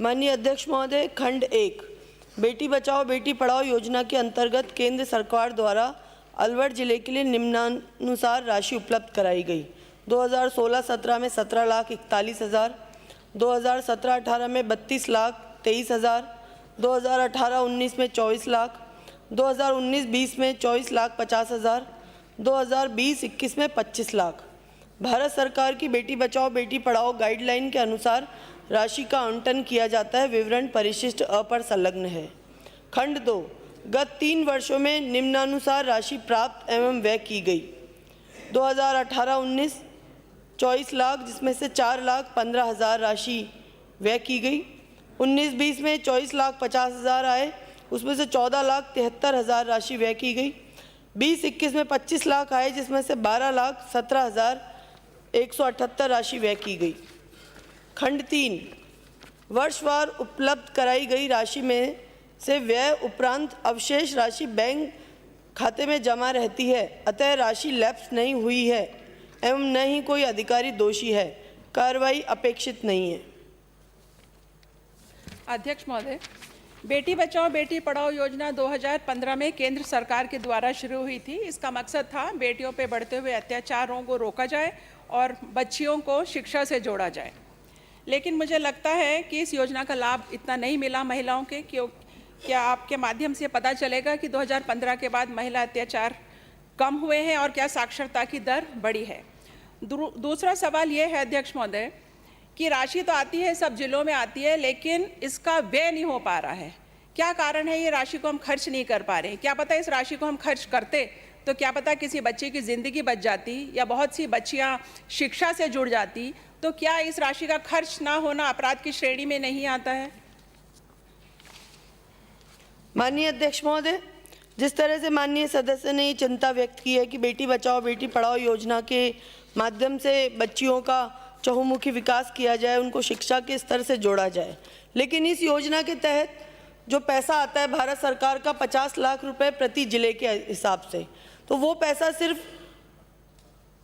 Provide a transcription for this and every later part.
माननीय अध्यक्ष महोदय, खंड 1 बेटी बचाओ बेटी पढ़ाओ योजना के अंतर्गत केंद्र सरकार द्वारा अलवर जिले के लिए निम्नानुसार राशि उपलब्ध कराई गई। 2016-17 में 17,41,000, 2017-18 में 32,23,000, 2018-19 में 24 लाख, 2019-20 में 24,50,000, 2020-21 में 25 लाख। भारत सरकार की बेटी बचाओ बेटी पढ़ाओ गाइडलाइन के अनुसार राशि का आवंटन किया जाता है। विवरण परिशिष्ट अ पर संलग्न है। खंड 2 गत 3 वर्षों में निम्नानुसार राशि प्राप्त एवं व्यय की गई। 2018-19 24 लाख, जिसमें से 4,15,000 राशि व्यय की गई। 19-20 में 24,50,000 आए, उसमें से 14,73,000 राशि व्यय की गई। 20-21 में 25 लाख आए, जिसमें से 12,17,178 राशि व्यय की गई। खंड 3 वर्षवार उपलब्ध कराई गई राशि में से व्यय उपरांत अवशेष राशि बैंक खाते में जमा रहती है, अतः राशि लैप्स नहीं हुई है एवं न ही कोई अधिकारी दोषी है। कार्रवाई अपेक्षित नहीं है। अध्यक्ष महोदय, बेटी बचाओ बेटी पढ़ाओ योजना 2015 में केंद्र सरकार के द्वारा शुरू हुई थी। इसका मकसद था बेटियों पर बढ़ते हुए अत्याचारों को रोका जाए और बच्चियों को शिक्षा से जोड़ा जाए। लेकिन मुझे लगता है कि इस योजना का लाभ इतना नहीं मिला महिलाओं के। क्या आपके माध्यम से पता चलेगा कि 2015 के बाद महिला अत्याचार कम हुए हैं और क्या साक्षरता की दर बढ़ी है? दूसरा सवाल ये है अध्यक्ष महोदय कि राशि तो आती है, सब जिलों में आती है, लेकिन इसका व्यय नहीं हो पा रहा है। क्या कारण है ये राशि को हम खर्च नहीं कर पा रहे? क्या पता इस राशि को हम खर्च करते तो क्या पता किसी बच्चे की ज़िंदगी बच जाती या बहुत सी बच्चियां शिक्षा से जुड़ जाती। तो क्या इस राशि का खर्च ना होना अपराध की श्रेणी में नहीं आता है? माननीय अध्यक्ष महोदय, जिस तरह से माननीय सदस्य ने ये चिंता व्यक्त की है कि बेटी बचाओ बेटी पढ़ाओ योजना के माध्यम से बच्चियों का चहुमुखी विकास किया जाए, उनको शिक्षा के स्तर से जोड़ा जाए, लेकिन इस योजना के तहत जो पैसा आता है भारत सरकार का 50 लाख रुपए प्रति जिले के हिसाब से, तो वो पैसा सिर्फ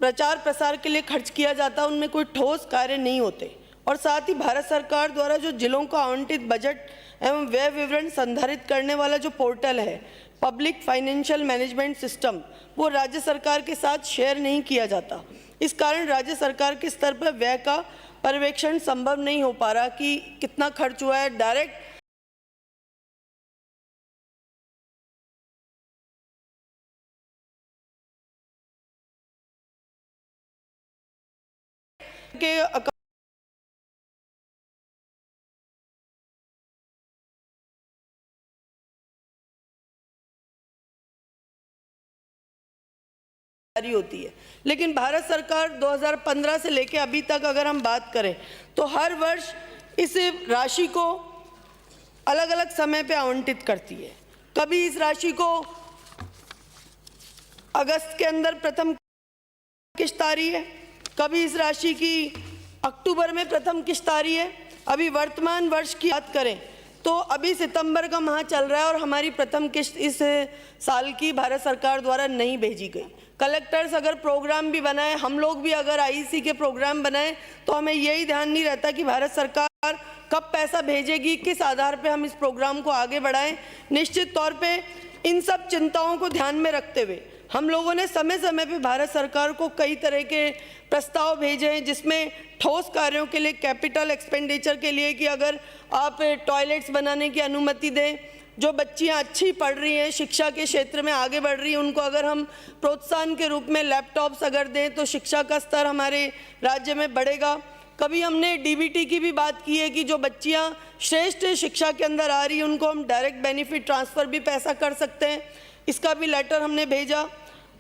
प्रचार प्रसार के लिए खर्च किया जाता है, उनमें कोई ठोस कार्य नहीं होते। और साथ ही भारत सरकार द्वारा जो जिलों को आवंटित बजट एवं व्यय विवरण संधारित करने वाला जो पोर्टल है पब्लिक फाइनेंशियल मैनेजमेंट सिस्टम, वो राज्य सरकार के साथ शेयर नहीं किया जाता। इस कारण राज्य सरकार के स्तर पर व्यय का पर्यवेक्षण संभव नहीं हो पा रहा कि कितना खर्च हुआ है। डायरेक्ट के होती है, लेकिन भारत सरकार 2015 से लेकर अभी तक अगर हम बात करें तो हर वर्ष इस राशि को अलग अलग समय पे आवंटित करती है। कभी इस राशि को अगस्त के अंदर प्रथम किश्त आ रही है, कभी इस राशि की अक्टूबर में प्रथम किश्त आ रही है। अभी वर्तमान वर्ष की बात करें तो अभी सितंबर का माह चल रहा है और हमारी प्रथम किश्त इस साल की भारत सरकार द्वारा नहीं भेजी गई। कलेक्टर्स अगर प्रोग्राम भी बनाए, हम लोग भी अगर आईसी के प्रोग्राम बनाए, तो हमें यही ध्यान नहीं रहता कि भारत सरकार कब पैसा भेजेगी, किस आधार पे हम इस प्रोग्राम को आगे बढ़ाएं। निश्चित तौर पे इन सब चिंताओं को ध्यान में रखते हुए हम लोगों ने समय समय पे भारत सरकार को कई तरह के प्रस्ताव भेजे हैं, जिसमें ठोस कार्यों के लिए कैपिटल एक्सपेंडिचर के लिए कि अगर आप टॉयलेट्स बनाने की अनुमति दें, जो बच्चियां अच्छी पढ़ रही हैं, शिक्षा के क्षेत्र में आगे बढ़ रही हैं, उनको अगर हम प्रोत्साहन के रूप में लैपटॉप्स अगर दें तो शिक्षा का स्तर हमारे राज्य में बढ़ेगा। कभी हमने डीबीटी की भी बात की है कि जो बच्चियां श्रेष्ठ शिक्षा के अंदर आ रही हैं उनको हम डायरेक्ट बेनिफिट ट्रांसफ़र भी पैसा कर सकते हैं, इसका भी लेटर हमने भेजा।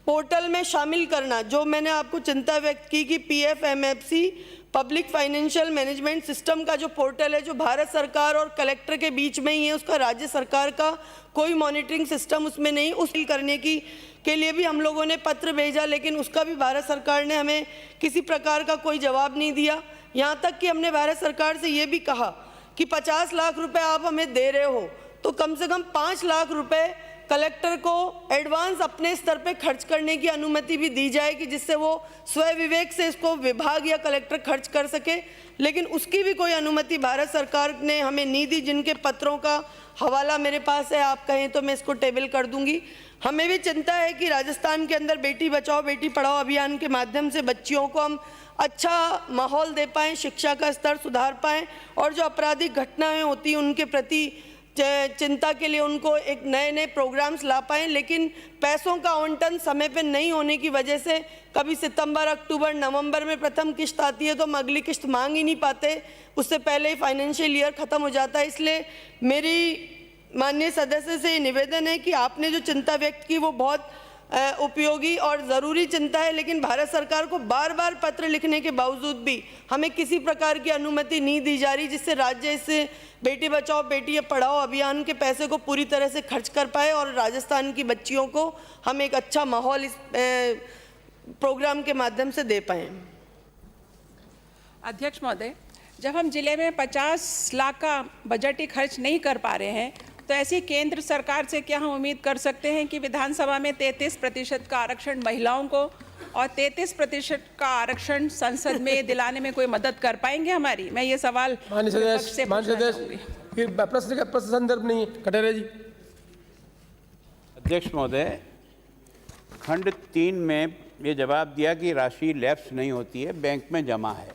पोर्टल में शामिल करना, जो मैंने आपको चिंता व्यक्त की कि PFMFC public financial management system का जो पोर्टल है, जो भारत सरकार और कलेक्टर के बीच में ही है, उसका राज्य सरकार का कोई मॉनिटरिंग सिस्टम उसमें नहीं, उसकी करने के लिए भी हम लोगों ने पत्र भेजा, लेकिन उसका भी भारत सरकार ने हमें किसी प्रकार का कोई जवाब नहीं दिया। यहाँ तक कि हमने भारत सरकार से ये भी कहा कि 50 लाख रुपए आप हमें दे रहे हो तो कम से कम 5 लाख रुपए कलेक्टर को एडवांस अपने स्तर पे खर्च करने की अनुमति भी दी जाए कि जिससे वो स्वयं विवेक से इसको विभाग या कलेक्टर खर्च कर सके, लेकिन उसकी भी कोई अनुमति भारत सरकार ने हमें नहीं दी, जिनके पत्रों का हवाला मेरे पास है, आप कहें तो मैं इसको टेबल कर दूंगी। हमें भी चिंता है कि राजस्थान के अंदर बेटी बचाओ बेटी पढ़ाओ अभियान के माध्यम से बच्चियों को हम अच्छा माहौल दे पाएँ, शिक्षा का स्तर सुधार पाएँ और जो आपराधिक घटनाएं होती हैं उनके प्रति चिंता के लिए उनको एक नए नए प्रोग्राम्स ला पाएँ, लेकिन पैसों का आवंटन समय पे नहीं होने की वजह से कभी सितंबर, अक्टूबर, नवंबर में प्रथम किस्त आती है तो हम अगली किस्त मांग ही नहीं पाते, उससे पहले ही फाइनेंशियल ईयर ख़त्म हो जाता है। इसलिए मेरी माननीय सदस्य से निवेदन है कि आपने जो चिंता व्यक्त की वो बहुत उपयोगी और ज़रूरी चिंता है, लेकिन भारत सरकार को बार बार पत्र लिखने के बावजूद भी हमें किसी प्रकार की अनुमति नहीं दी जा रही जिससे राज्य इस बेटी बचाओ बेटी पढ़ाओ अभियान के पैसे को पूरी तरह से खर्च कर पाए और राजस्थान की बच्चियों को हम एक अच्छा माहौल इस प्रोग्राम के माध्यम से दे पाएँ। अध्यक्ष महोदय, जब हम जिले में 50 लाख का बजटीय खर्च नहीं कर पा रहे हैं तो ऐसी केंद्र सरकार से क्या हम उम्मीद कर सकते हैं कि विधानसभा में 33% का आरक्षण महिलाओं को और 33% का आरक्षण संसद में दिलाने में कोई मदद कर पाएंगे हमारी? मैं ये सवाल विपक्ष से पूछना चाहूंगी। प्रश्न संदर्भ नहीं है। कटेरिया जी। अध्यक्ष महोदय, खंड 3 में ये जवाब दिया कि राशि लैप्स नहीं होती है, बैंक में जमा है।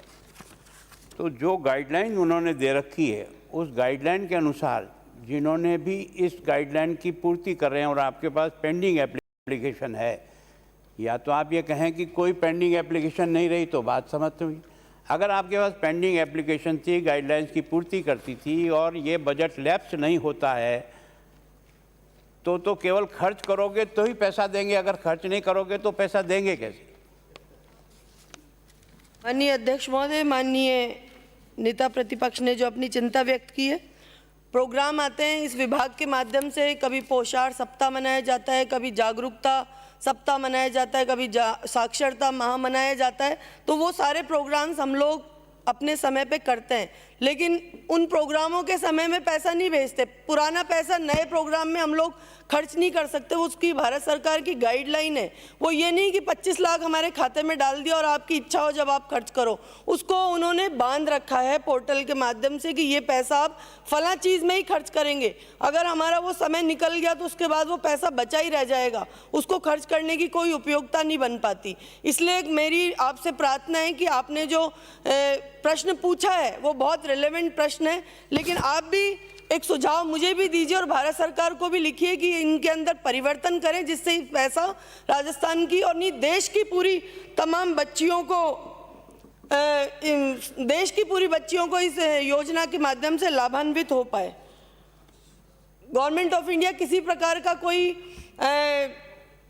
तो जो गाइडलाइन उन्होंने दे रखी है उस गाइडलाइन के अनुसार जिन्होंने भी इस गाइडलाइन की पूर्ति कर रहे हैं और आपके पास पेंडिंग एप्लीकेशन है, या तो आप ये कहें कि कोई पेंडिंग एप्लीकेशन नहीं रही तो बात समाप्त हुई। अगर आपके पास पेंडिंग एप्लीकेशन थी, गाइडलाइंस की पूर्ति करती थी और ये बजट लैप्स नहीं होता है तो केवल खर्च करोगे तो ही पैसा देंगे, अगर खर्च नहीं करोगे तो पैसा देंगे कैसे? माननीय अध्यक्ष महोदय, माननीय नेता प्रतिपक्ष ने जो अपनी चिंता व्यक्त की है, प्रोग्राम आते हैं इस विभाग के माध्यम से, कभी पोषाहार सप्ताह मनाया जाता है, कभी जागरूकता सप्ताह मनाया जाता है, कभी साक्षरता माह मनाया जाता है, तो वो सारे प्रोग्राम्स हम लोग अपने समय पे करते हैं, लेकिन उन प्रोग्रामों के समय में पैसा नहीं भेजते। पुराना पैसा नए प्रोग्राम में हम लोग खर्च नहीं कर सकते, उसकी भारत सरकार की गाइडलाइन है। वो ये नहीं कि 25 लाख हमारे खाते में डाल दिया और आपकी इच्छा हो जब आप खर्च करो, उसको उन्होंने बांध रखा है पोर्टल के माध्यम से कि ये पैसा आप फला चीज़ में ही खर्च करेंगे। अगर हमारा वो समय निकल गया तो उसके बाद वो पैसा बचा ही रह जाएगा, उसको खर्च करने की कोई उपयोगिता नहीं बन पाती। इसलिए मेरी आपसे प्रार्थना है कि आपने जो प्रश्न पूछा है वो बहुत रिलेवेंट प्रश्न है, लेकिन आप भी एक सुझाव मुझे भी दीजिए और भारत सरकार को भी लिखिए कि इनके अंदर परिवर्तन करें जिससे पैसा राजस्थान की और नहीं देश की पूरी तमाम बच्चियों को इस योजना के माध्यम से लाभान्वित हो पाए। गवर्नमेंट ऑफ इंडिया किसी प्रकार का कोई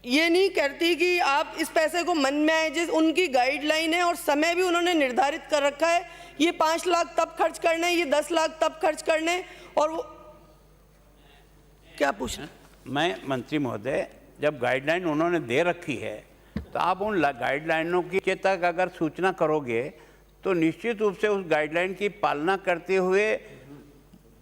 ये नहीं करती कि आप इस पैसे को मन में आए, जिस उनकी गाइडलाइन है और समय भी उन्होंने निर्धारित कर रखा है, ये 5 लाख तब खर्च करने, ये 10 लाख तब खर्च करने। और वो क्या पूछना? मैं मंत्री महोदय, जब गाइडलाइन उन्होंने दे रखी है तो आप उन गाइडलाइनों की तक अगर सूचना करोगे तो निश्चित रूप से उस गाइडलाइन की पालना करते हुए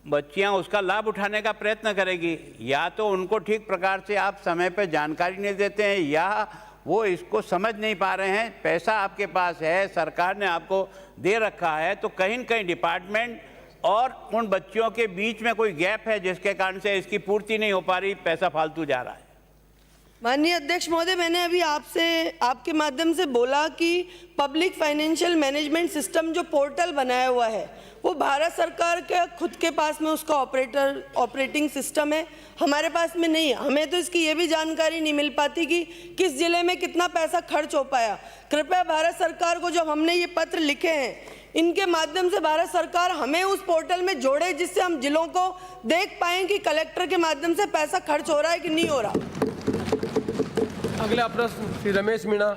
बच्चियां उसका लाभ उठाने का प्रयत्न करेगी। या तो उनको ठीक प्रकार से आप समय पर जानकारी नहीं देते हैं या वो इसको समझ नहीं पा रहे हैं। पैसा आपके पास है, सरकार ने आपको दे रखा है, तो कहीं न कहीं डिपार्टमेंट और उन बच्चियों के बीच में कोई गैप है जिसके कारण से इसकी पूर्ति नहीं हो पा रही, पैसा फालतू जा रहा है। माननीय अध्यक्ष महोदय, मैंने अभी आपके माध्यम से बोला कि पब्लिक फाइनेंशियल मैनेजमेंट सिस्टम जो पोर्टल बनाया हुआ है वो भारत सरकार के खुद के पास में उसका ऑपरेटिंग सिस्टम है, हमारे पास में नहीं है। हमें तो इसकी ये भी जानकारी नहीं मिल पाती कि किस जिले में कितना पैसा खर्च हो पाया। कृपया भारत सरकार को, जब हमने ये पत्र लिखे हैं, इनके माध्यम से भारत सरकार हमें उस पोर्टल में जोड़े जिससे हम जिलों को देख पाएं कि कलेक्टर के माध्यम से पैसा खर्च हो रहा है कि नहीं हो रहा। अगला प्रश्न श्री रमेश मीणा।